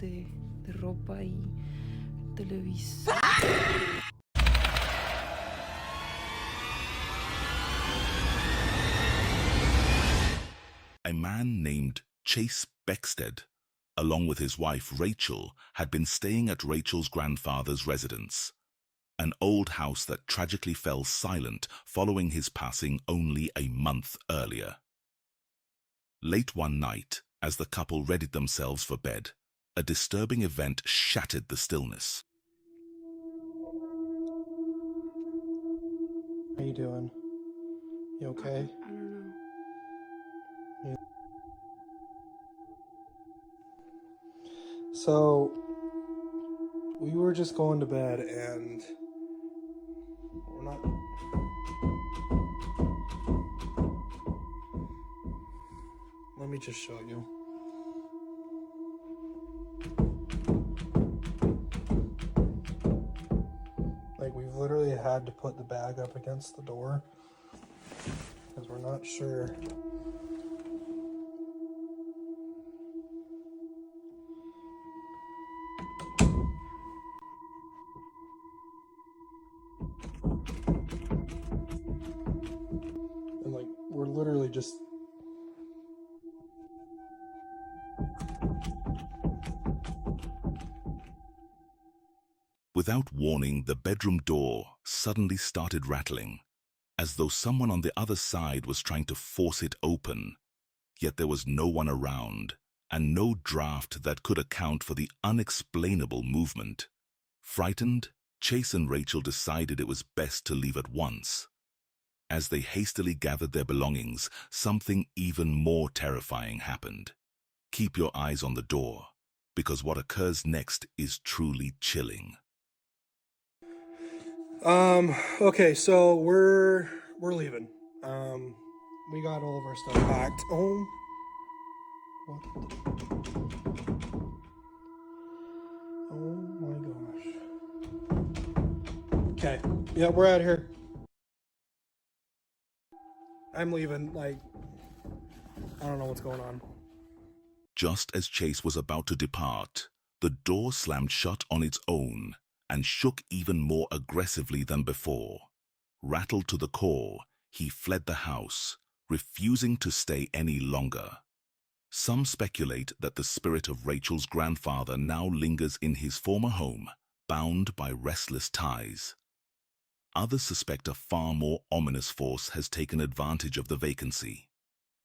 de ropa y televisor. A man named Chase Beckstead, along with his wife Rachel, had been staying at Rachel's grandfather's residence, an old house that tragically fell silent following his passing only a month earlier. Late one night, as the couple readied themselves for bed, a disturbing event shattered the stillness. How you doing? You okay? I don't know. So, we were just going to bed and we're not... Let me just show you. Like, we've literally had to put the bag up against the door because we're not sure. And like, we're literally just... Without warning, the bedroom door suddenly started rattling, as though someone on the other side was trying to force it open. Yet there was no one around, and no draft that could account for the unexplainable movement. Frightened, Chase and Rachel decided it was best to leave at once. As they hastily gathered their belongings, something even more terrifying happened. Keep your eyes on the door, because what occurs next is truly chilling. Okay, so we're leaving. We got all of our stuff packed. Oh, what? Oh my gosh. Okay, yeah, we're out here. I'm leaving. Like, I don't know what's going on. Just as Chase was about to depart, the door slammed shut on its own and shook even more aggressively than before. Rattled to the core, he fled the house, refusing to stay any longer. Some speculate that the spirit of Rachel's grandfather now lingers in his former home, bound by restless ties. Others suspect a far more ominous force has taken advantage of the vacancy.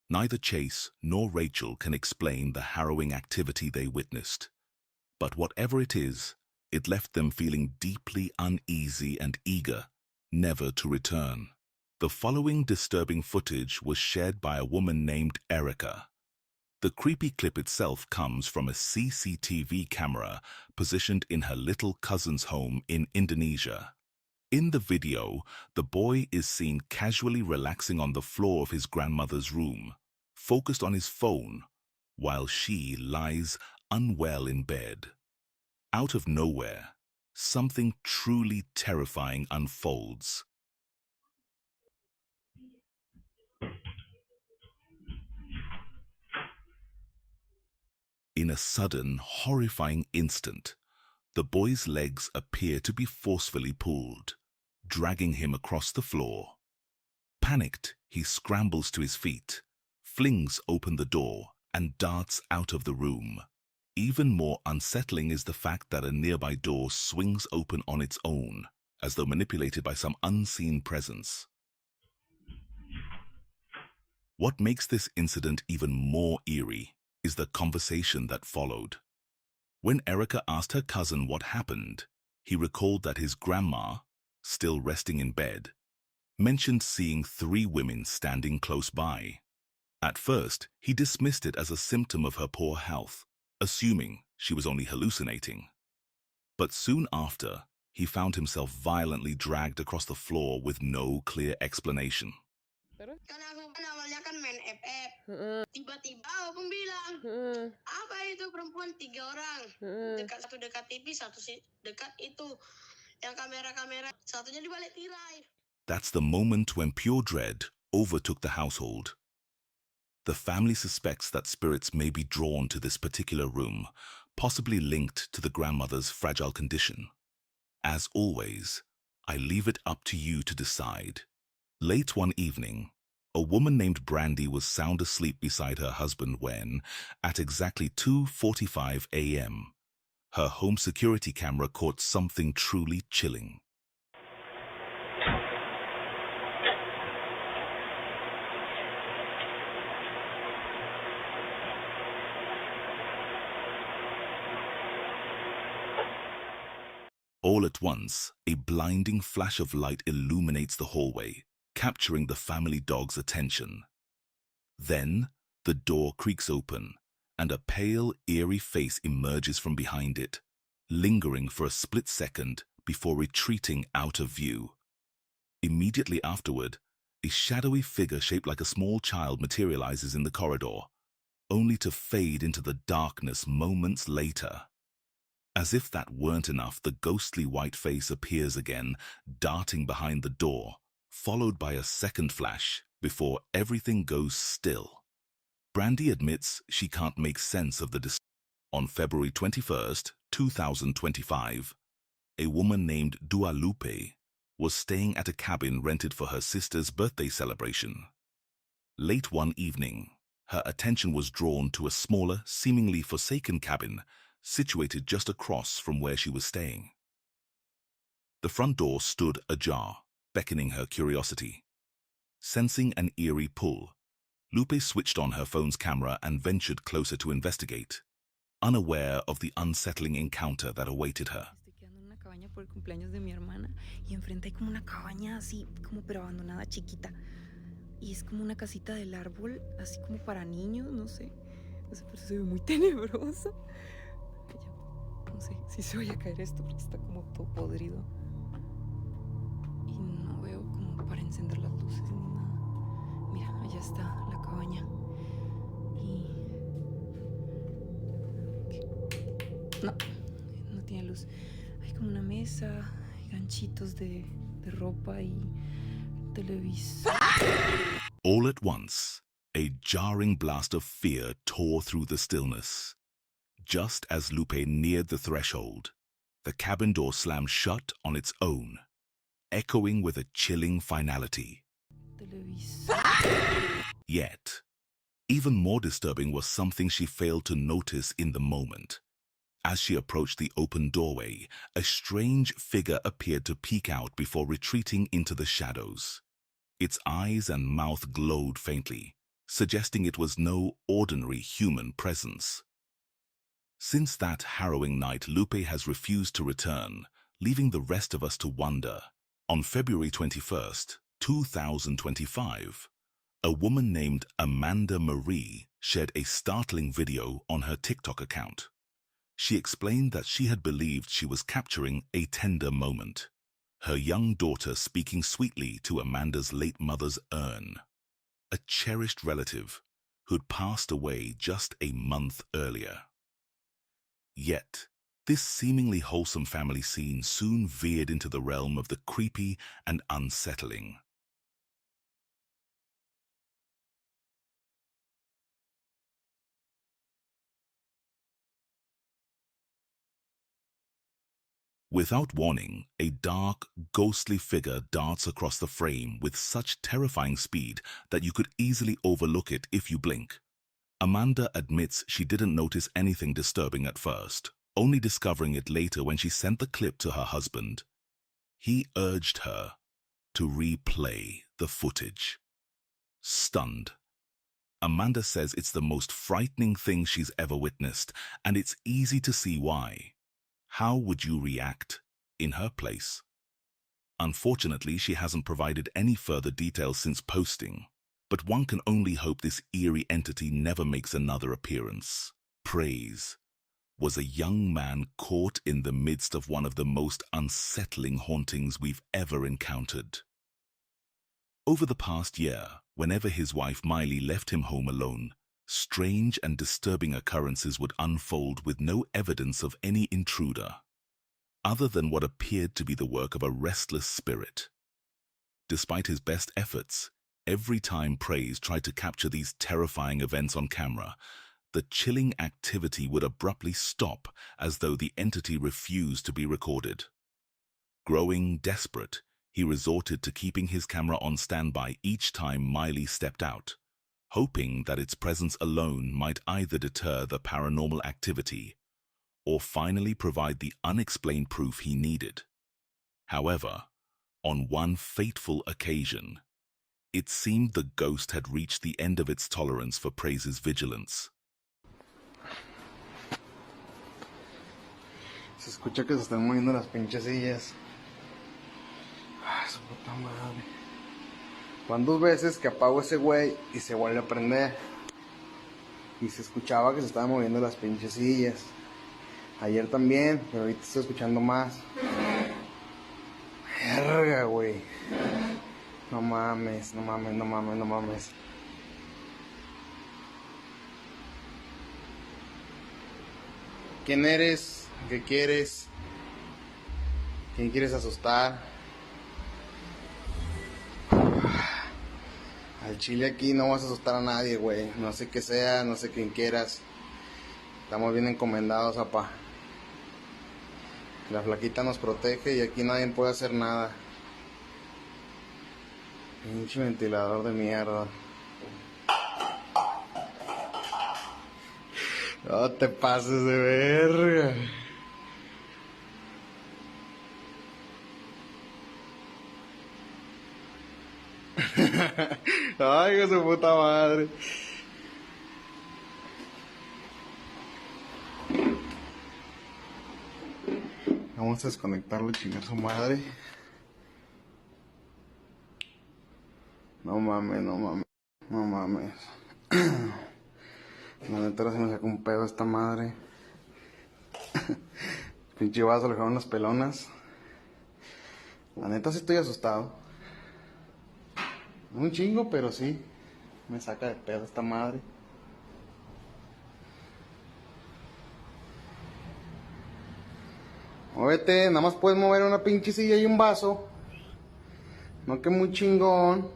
Neither Chase nor Rachel can explain the harrowing activity they witnessed. But whatever it is, it left them feeling deeply uneasy and eager, never to return. The following disturbing footage was shared by a woman named Erica. The creepy clip itself comes from a CCTV camera positioned in her little cousin's home in Indonesia. In the video, the boy is seen casually relaxing on the floor of his grandmother's room, focused on his phone, while she lies unwell in bed. Out of nowhere, something truly terrifying unfolds. In a sudden, horrifying instant, the boy's legs appear to be forcefully pulled, dragging him across the floor. Panicked, he scrambles to his feet, flings open the door, and darts out of the room. Even more unsettling is the fact that a nearby door swings open on its own, as though manipulated by some unseen presence. What makes this incident even more eerie is the conversation that followed. When Erica asked her cousin what happened, he recalled that his grandma, still resting in bed, mentioned seeing 3 women standing close by. At first, he dismissed it as a symptom of her poor health, assuming she was only hallucinating. But soon after, he found himself violently dragged across the floor with no clear explanation. Terus? Kan aku kan awalnya kan main FF. Tiba-tiba abang bilang, apa itu perempuan 3 orang. Satu dekat TV, satu dekat itu. Yang kamera-kamera, satunya di balik tirai. That's the moment when pure dread overtook the household. The family suspects that spirits may be drawn to this particular room, possibly linked to the grandmother's fragile condition. As always, I leave it up to you to decide. Late one evening, a woman named Brandy was sound asleep beside her husband when, at exactly 2:45 a.m., her home security camera caught something truly chilling. All at once, a blinding flash of light illuminates the hallway, capturing the family dog's attention. Then, the door creaks open, and a pale, eerie face emerges from behind it, lingering for a split second before retreating out of view. Immediately afterward, a shadowy figure shaped like a small child materializes in the corridor, only to fade into the darkness moments later. As if that weren't enough, the ghostly white face appears again, darting behind the door, followed by a second flash before everything goes still. Brandy admits she can't make sense of the On February 21st, 2025, a woman named Dua Lupe was staying at a cabin rented for her sister's birthday celebration. Late one evening, her attention was drawn to a smaller, seemingly forsaken cabin situated just across from where she was staying. The front door stood ajar, beckoning her curiosity. Sensing an eerie pull, Lupe switched on her phone's camera and ventured closer to investigate, unaware of the unsettling encounter that awaited her. Estoy quedando en una cabaña por el cumpleaños de mi hermana y enfrente hay como una cabaña así, como pero abandonada, chiquita. Y es como una casita del árbol, así como para niños, no sé. O sea, pero se ve muy tenebroso. No sé si se vaya a caer esto porque está como todo podrido. Y no veo como para encender las luces ni nada. Mira, allá está la cabaña. Y... No tiene luz. Hay como una mesa, hay ganchitos de ropa y televisor. All at once, a jarring blast of fear tore through the stillness. Just as Lupe neared the threshold, the cabin door slammed shut on its own, echoing with a chilling finality. Televisor. Yet, even more disturbing was something she failed to notice in the moment. As she approached the open doorway, a strange figure appeared to peek out before retreating into the shadows. Its eyes and mouth glowed faintly, suggesting it was no ordinary human presence. Since that harrowing night, Lupe has refused to return, leaving the rest of us to wonder. On February 21st, 2025, a woman named Amanda Marie shared a startling video on her TikTok account. She explained that she had believed she was capturing a tender moment, her young daughter speaking sweetly to Amanda's late mother's urn, a cherished relative who'd passed away just a month earlier. Yet, this seemingly wholesome family scene soon veered into the realm of the creepy and unsettling. Without warning, a dark, ghostly figure darts across the frame with such terrifying speed that you could easily overlook it if you blink. Amanda admits she didn't notice anything disturbing at first, only discovering it later when she sent the clip to her husband. He urged her to replay the footage. Stunned, Amanda says it's the most frightening thing she's ever witnessed, and it's easy to see why. How would you react in her place? Unfortunately, she hasn't provided any further details since posting, but one can only hope this eerie entity never makes another appearance. Praise was a young man caught in the midst of one of the most unsettling hauntings we've ever encountered. Over the past year, whenever his wife Miley left him home alone, strange and disturbing occurrences would unfold with no evidence of any intruder, other than what appeared to be the work of a restless spirit. Despite his best efforts, every time Praise tried to capture these terrifying events on camera, the chilling activity would abruptly stop as though the entity refused to be recorded. Growing desperate, he resorted to keeping his camera on standby each time Miley stepped out, hoping that its presence alone might either deter the paranormal activity or finally provide the unexplained proof he needed. However, on one fateful occasion, it seemed the ghost had reached the end of its tolerance for Praise's vigilance. Se escucha que se están moviendo las pinches sillas. Ay, su puta madre. Van 2 veces que apago ese güey y se vuelve a prender. Y se escuchaba que se estaban moviendo las pinches sillas. Ayer también, pero ahorita estoy escuchando más. Verga, güey. No mames, no mames, no mames, no mames. ¿Quién eres? ¿Qué quieres? ¿Quién quieres asustar? Al chile aquí no vas a asustar a nadie, güey. No sé qué sea, no sé quién quieras. Estamos bien encomendados, apá. La flaquita nos protege y aquí nadie puede hacer nada. Pinche ventilador de mierda. No te pases de verga. Ay, que su puta madre. Vamos a desconectarlo y chingar su madre. No mames, no mames, no mames. La neta ahora se me sacó un pedo esta madre. Pinche vaso, le dejaron las pelonas. La neta sí estoy asustado. Un chingo, pero sí. Me saca de pedo esta madre. Muévete, nada más puedes mover una pinche silla y un vaso. No que muy chingón.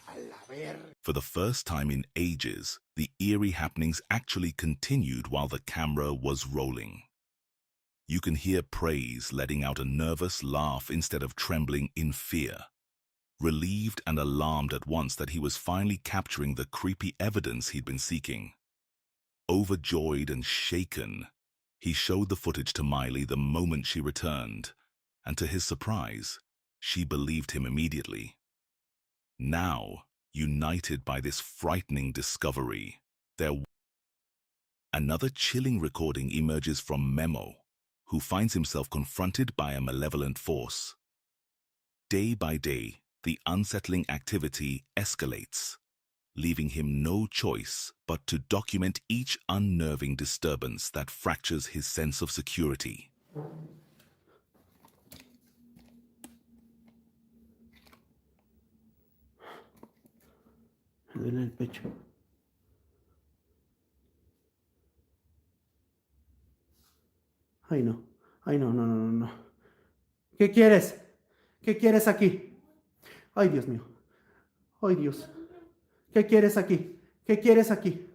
A la verga. For the first time in ages, the eerie happenings actually continued while the camera was rolling. You can hear Praise letting out a nervous laugh instead of trembling in fear, relieved and alarmed at once that he was finally capturing the creepy evidence he'd been seeking. Overjoyed and shaken, he showed the footage to Miley the moment she returned, and to his surprise, she believed him immediately. Now, united by this frightening discovery, another chilling recording emerges from Memo, who finds himself confronted by a malevolent force. Day by day, the unsettling activity escalates, leaving him no choice but to document each unnerving disturbance that fractures his sense of security. Me duele el pecho. Ay, no. Ay, no, no, no, no, no. ¿Qué quieres? ¿Qué quieres aquí? Ay, Dios mío. Ay, Dios. ¿Qué quieres aquí? ¿Qué quieres aquí?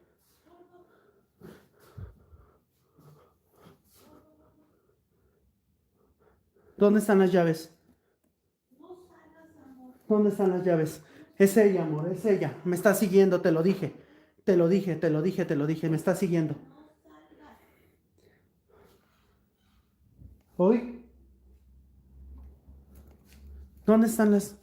¿Dónde están las llaves? ¿Dónde están las llaves? Es ella, amor, es ella. Me está siguiendo, te lo dije. Te lo dije, te lo dije, te lo dije. Me está siguiendo. ¿Hoy? ¿Dónde están las...?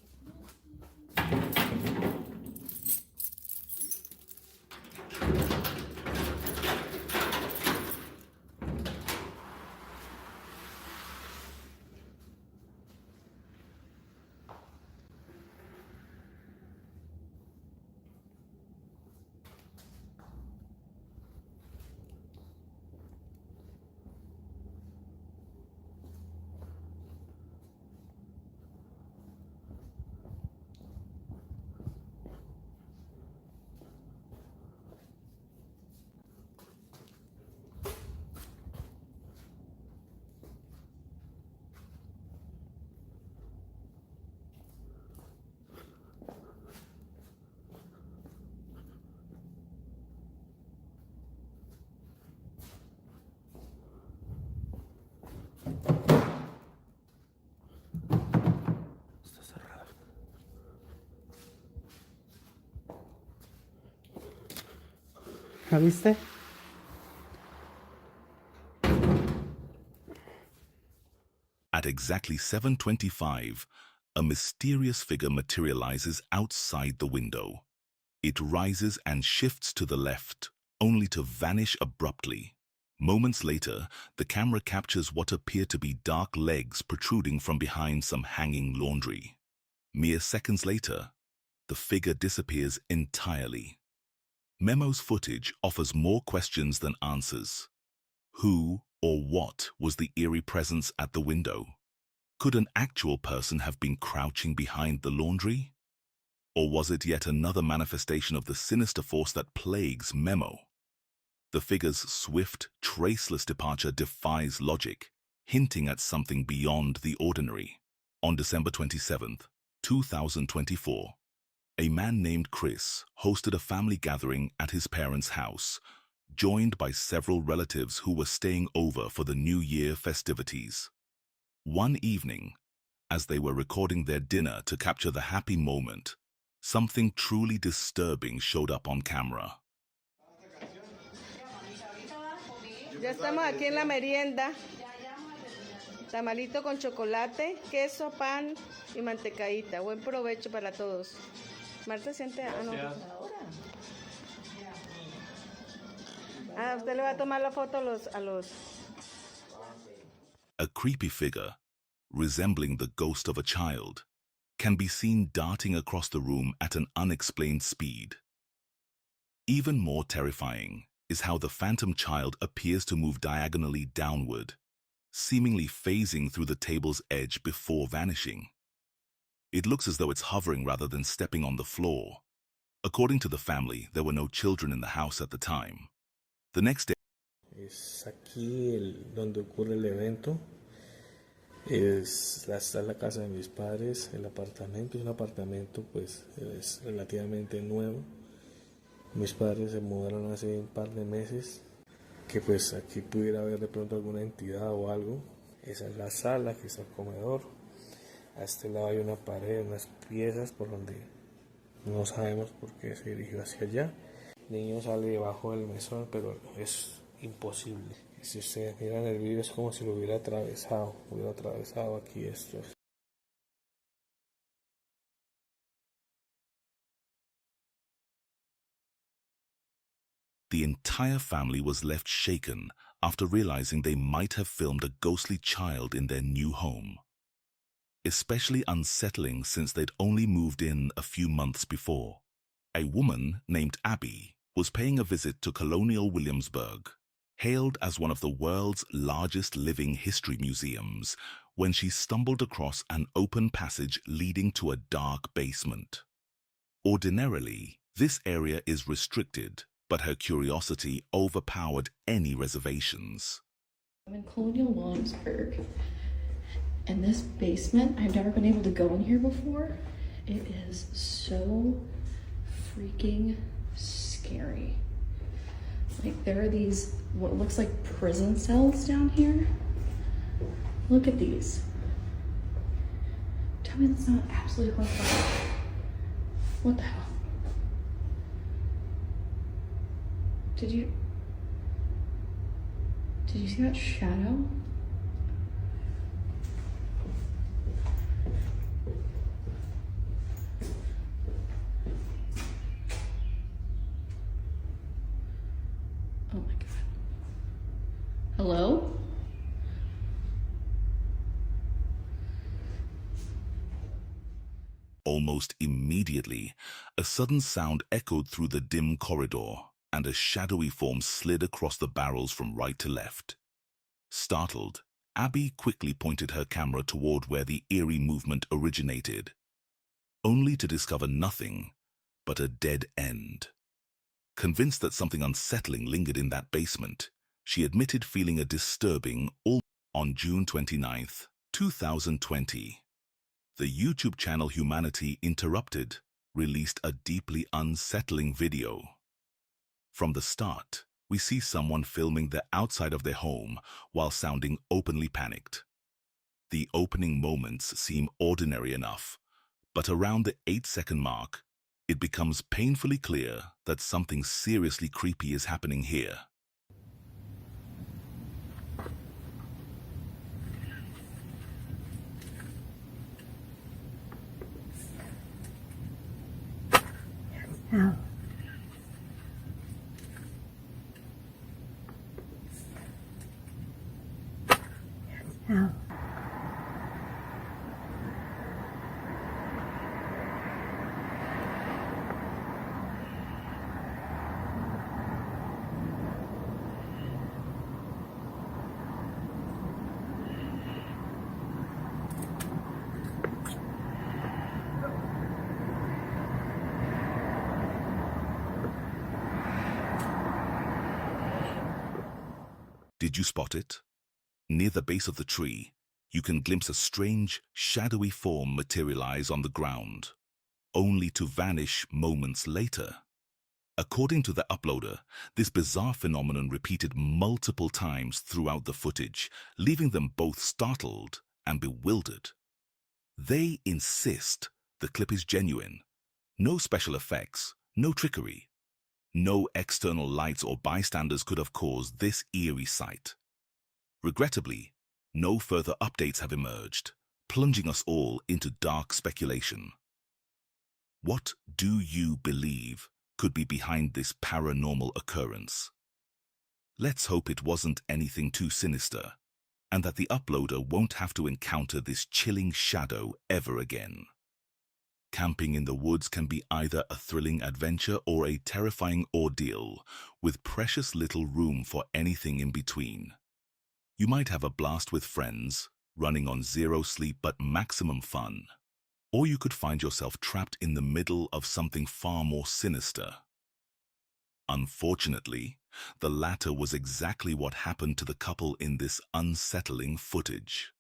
¿La viste? At exactly 7:25, a mysterious figure materializes outside the window. It rises and shifts to the left, only to vanish abruptly. Moments later, the camera captures what appear to be dark legs protruding from behind some hanging laundry. Mere seconds later, the figure disappears entirely. Memo's footage offers more questions than answers. Who or what was the eerie presence at the window? Could an actual person have been crouching behind the laundry? Or was it yet another manifestation of the sinister force that plagues Memo? The figure's swift, traceless departure defies logic, hinting at something beyond the ordinary. On December 27th, 2024, a man named Chris hosted a family gathering at his parents' house, joined by several relatives who were staying over for the New Year festivities. One evening, as they were recording their dinner to capture the happy moment, something truly disturbing showed up on camera. Ya estamos aquí en la merienda. Tamalito con chocolate, queso, pan y mantecadita. Buen provecho para todos. Marta siente... Ah, no. Ah, usted le va a tomar la foto a los... A creepy figure, resembling the ghost of a child, can be seen darting across the room at an unexplained speed. Even more terrifying is how the phantom child appears to move diagonally downward, seemingly phasing through the table's edge before vanishing. It looks as though it's hovering rather than stepping on the floor. According to the family, there were no children in the house at the time. The next day, es aquí donde ocurre el evento. Está la casa de mis padres, el apartamento es un apartamento pues es relativamente nuevo. Mis padres se mudaron hace un par de meses, que pues aquí pudiera haber de pronto alguna entidad o algo. Esa es la sala, aquí está el comedor. A este lado hay una pared, unas piezas por donde no sabemos por qué se dirigió hacia allá. El niño sale debajo del mesón, pero es imposible. Si ustedes miran el vídeo es como si lo hubiera atravesado aquí esto. the entire family was left shaken after realizing they might have filmed a ghostly child in their new home. Especially unsettling since they'd only moved in a few months before. A woman named Abby was paying a visit to Colonial Williamsburg, hailed as one of the world's largest living history museums, when she stumbled across an open passage leading to a dark basement. Ordinarily, this area is restricted, but her curiosity overpowered any reservations. I'm in Colonial Williamsburg, and this basement, I've never been able to go in here before. It is so freaking scary. Like, there are these, what looks like prison cells down here. Look at these. Tell me that's not absolutely horrifying. What the hell? Did you see that shadow? Oh my God. Hello? Almost immediately, a sudden sound echoed through the dim corridor, and a shadowy form slid across the barrels from right to left. Startled, Abby quickly pointed her camera toward where the eerie movement originated, only to discover nothing but a dead end. Convinced that something unsettling lingered in that basement, she admitted feeling a disturbing on June 29th, 2020. The YouTube channel Humanity Interrupted released a deeply unsettling video. From the start, we see someone filming the outside of their home while sounding openly panicked. The opening moments seem ordinary enough, but around the 8-second mark, it becomes painfully clear that something seriously creepy is happening here. Did you spot it? Near the base of the tree, you can glimpse a strange, shadowy form materialize on the ground, only to vanish moments later. According to the uploader, this bizarre phenomenon repeated multiple times throughout the footage, leaving them both startled and bewildered. They insist the clip is genuine. No special effects, no trickery. No external lights or bystanders could have caused this eerie sight. Regrettably, no further updates have emerged, plunging us all into dark speculation. What do you believe could be behind this paranormal occurrence? Let's hope it wasn't anything too sinister, and that the uploader won't have to encounter this chilling shadow ever again. Camping in the woods can be either a thrilling adventure or a terrifying ordeal, with precious little room for anything in between. You might have a blast with friends, running on zero sleep but maximum fun. Or you could find yourself trapped in the middle of something far more sinister. Unfortunately, the latter was exactly what happened to the couple in this unsettling footage.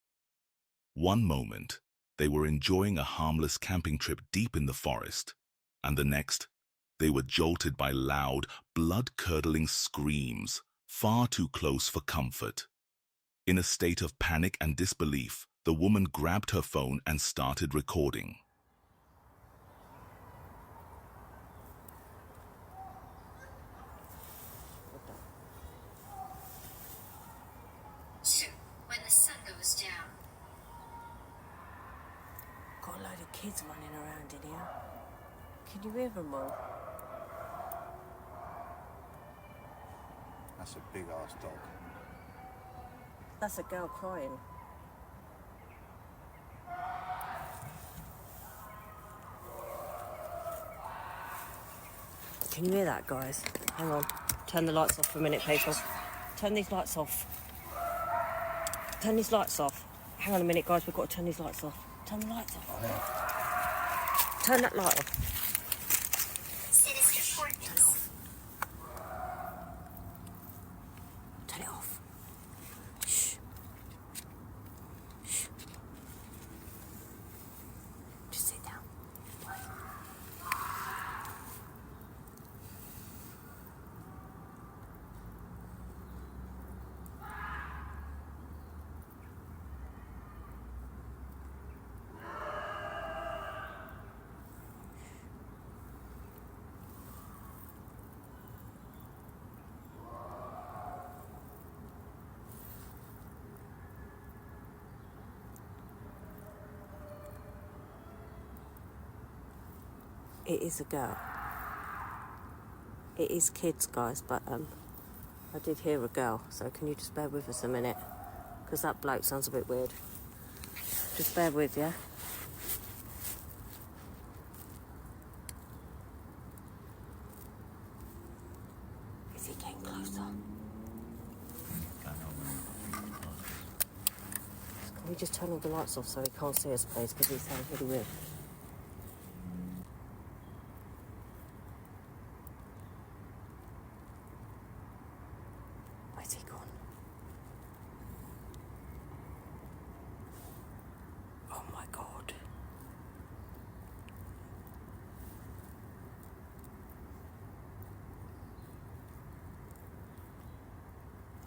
One moment, they were enjoying a harmless camping trip deep in the forest, and the next, they were jolted by loud, blood-curdling screams, far too close for comfort. In a state of panic and disbelief, the woman grabbed her phone and started recording. When the sun goes down. Got a load of kids running around in here. Can you hear them all? That's a big ass dog. That's a girl crying. Can you hear that, guys? Hang on. Turn the lights off for a minute, people. Turn these lights off. Turn these lights off. Hang on a minute, guys. We've got to turn these lights off. Turn the lights off. Oh, yeah. Turn that light off. Sinister portents. Turn it off. Shh. Shh. Just sit down. It is a girl. It is kids, guys, but I did hear a girl, so can you just bear with us a minute? Because that bloke sounds a bit weird. Just bear with, yeah? Is he getting closer? Can we just turn all the lights off so he can't see us, please? Because he sounds really weird. Where's he gone? Oh my God.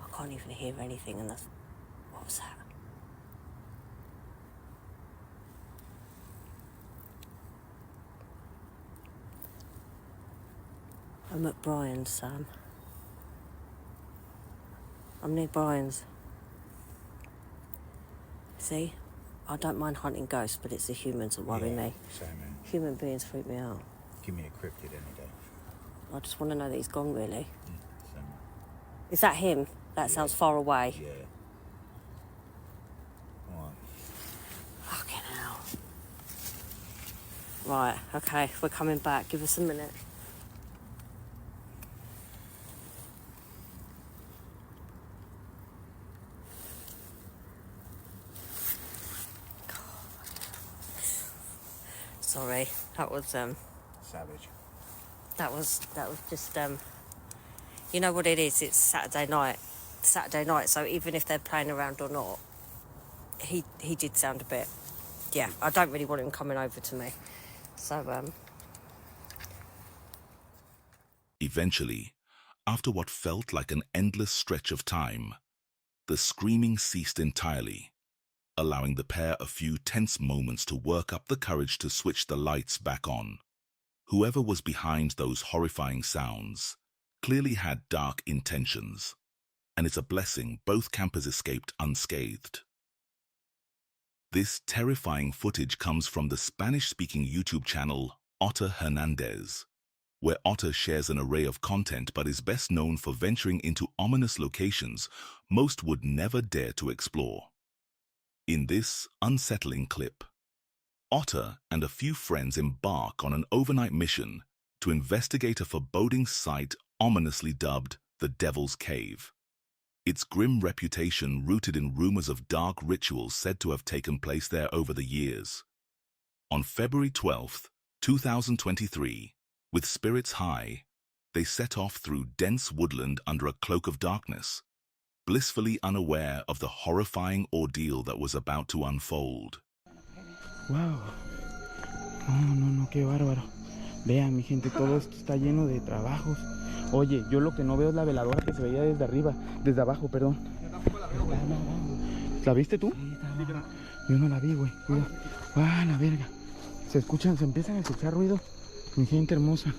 I can't even hear anything, and that's... What was that? I'm at Brian's, Sam. I'm near Brian's. See? I don't mind hunting ghosts, but it's the humans that worry me. Same, man. Human beings freak me out. Give me a cryptid any day. I just want to know that he's gone, really. Same. Is that him? That sounds far away. Yeah. Alright. Fucking hell. Right, okay, we're coming back. Give us a minute. Sorry, that was Savage. that was just you know what it is, it's Saturday night, so even if they're playing around or not, he did sound a bit, yeah, I don't really want him coming over to me, so Eventually, after what felt like an endless stretch of time, the screaming ceased entirely, allowing the pair a few tense moments to work up the courage to switch the lights back on. Whoever was behind those horrifying sounds clearly had dark intentions, and it's a blessing both campers escaped unscathed. This terrifying footage comes from the Spanish-speaking YouTube channel Otter Hernandez, where Otter shares an array of content but is best known for venturing into ominous locations most would never dare to explore. In this unsettling clip, Otter and a few friends embark on an overnight mission to investigate a foreboding site ominously dubbed the Devil's Cave. Its grim reputation rooted in rumors of dark rituals said to have taken place there over the years. On February 12th, 2023, with spirits high, they set off through dense woodland under a cloak of darkness, blissfully unaware of the horrifying ordeal that was about to unfold. Wow. No, qué bárbaro. Vean, mi gente, todo esto está lleno de trabajos. Oye, yo lo que no veo es la veladora que se veía desde arriba, desde abajo, perdón. ¿La viste tú? Yo no la vi, güey. Cuidado. ¡Ah, la verga! Se empiezan a escuchar ruido. Mi gente hermosa.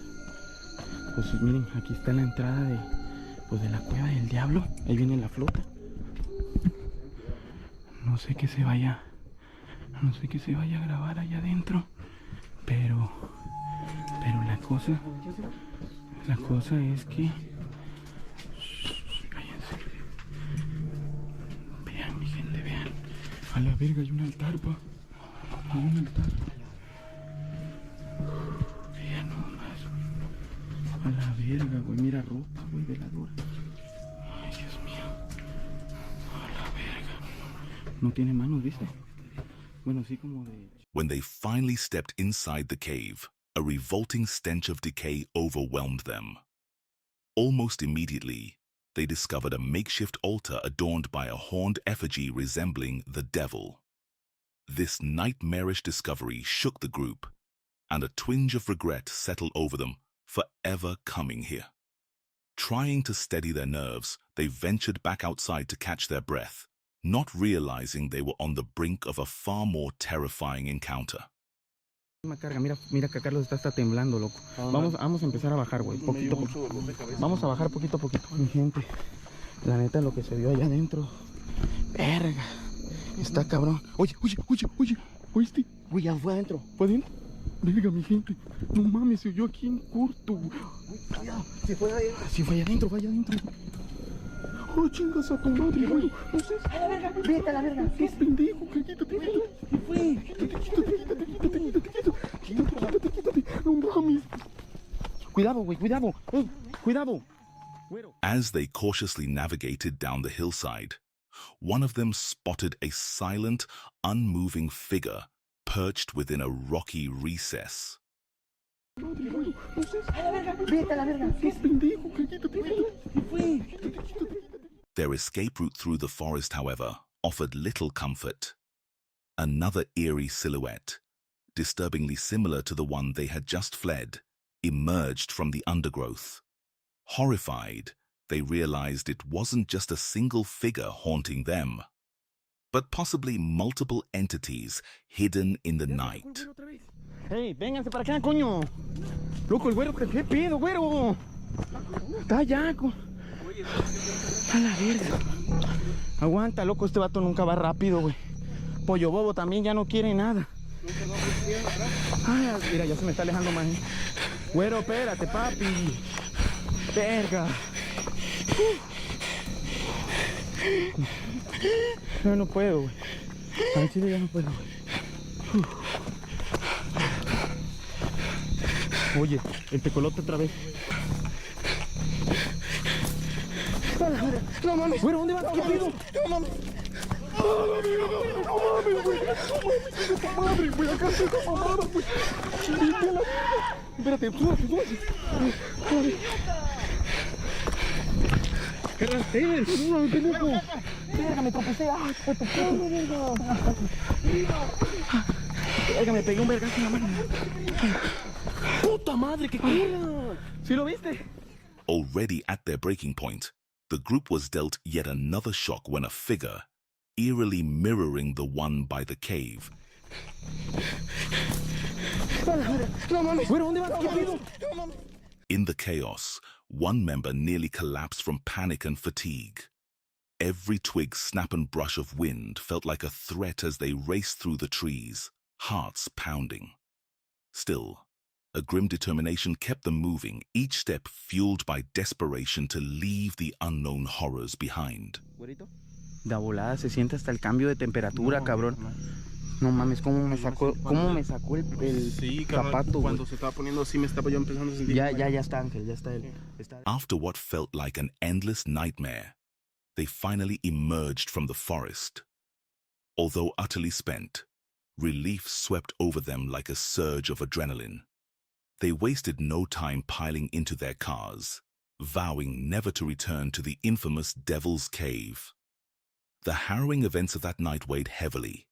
Pues miren, aquí está la entrada de la cueva del diablo. Ahí viene la flota. No sé qué se vaya a grabar allá adentro, pero la cosa es que cállense. Vean, mi gente, vean. A la verga, hay un altar, pa. Hay un altar. Vean nomás. A la verga, güey. Mira, ropa, güey, veladora. Ay, Dios mío. A la verga. No tiene manos, ¿viste? Bueno, sí, como de... When they finally stepped inside the cave, a revolting stench of decay overwhelmed them. Almost immediately, they discovered a makeshift altar adorned by a horned effigy resembling the devil. This nightmarish discovery shook the group, and a twinge of regret settled over them for ever coming here. Trying to steady their nerves, they ventured back outside to catch their breath, not realizing they were on the brink of a far more terrifying encounter. Mira que Carlos está temblando, loco. Vamos a empezar a bajar, güey, poquito a poquito. Vamos a bajar poquito a poquito. Mi gente, la neta, lo que se vio allá adentro, verga, está cabrón. Oye, ¿oíste? Güey, ya fue adentro. ¿Fue adentro? Verga, mi gente, no mames, se oyó aquí en corto, güey. Se fue adentro. Sí, vaya adentro, Oh, chingas a tu madre, güey. No sé. A la verga, vete a la verga. ¿Qué es pendejo? Quítate. ¿Qué fue? Quítate. No mames. Cuidado, güey, cuidado. Cuidado. As they cautiously navigated down the hillside, one of them spotted a silent, unmoving figure perched within a rocky recess. Their escape route through the forest, however, offered little comfort. Another eerie silhouette, disturbingly similar to the one they had just fled, emerged from the undergrowth. Horrified, they realized it wasn't just a single figure haunting them, but possibly multiple entities hidden in the night. Hey, vénganse para acá, coño. Loco, el güero, ¿qué pedo, güero? Está ya, a la verga. Aguanta, loco, este vato nunca va rápido, güey. Pollo Bobo también ya no quiere nada. Ay, mira, ya se me está alejando más. Güero, espérate, papi. Verga. No puedo, güey. Al chile ya no puedo, güey. Oye, el tecolote otra vez. No mames. Güero, ¿dónde vas? ¿Qué pido? No mames. No mames, güey. No mames, güey. Acá estoy mamada, güey. Espérate, súbase. No, pendejo. Verga, me tropecé. Ay, fue tu verga. Verga, me pegué un vergazo en la mano. Puta madre, qué culo. ¿Sí lo viste? Already at their breaking point, the group was dealt yet another shock when a figure, eerily mirroring the one by the cave, in the chaos, one member nearly collapsed from panic and fatigue. Every twig, snap and brush of wind felt like a threat as they raced through the trees, hearts pounding. Still, a grim determination kept them moving, each step fueled by desperation to leave the unknown horrors behind. De volada se siente hasta el cambio de temperatura, cabrón. No mames, cómo me sacó el sí, zapato, cuando güey. se estaba poniendo así me estaba yo empezando a sentir. Ya está, Ángel, ya está él. After what felt like an endless nightmare, they finally emerged from the forest. Although utterly spent, relief swept over them like a surge of adrenaline. They wasted no time piling into their cars, vowing never to return to the infamous Devil's Cave. The harrowing events of that night weighed heavily,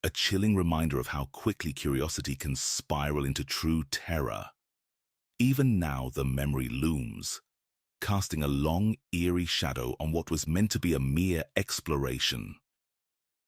a chilling reminder of how quickly curiosity can spiral into true terror. Even now the memory looms, casting a long, eerie shadow on what was meant to be a mere exploration.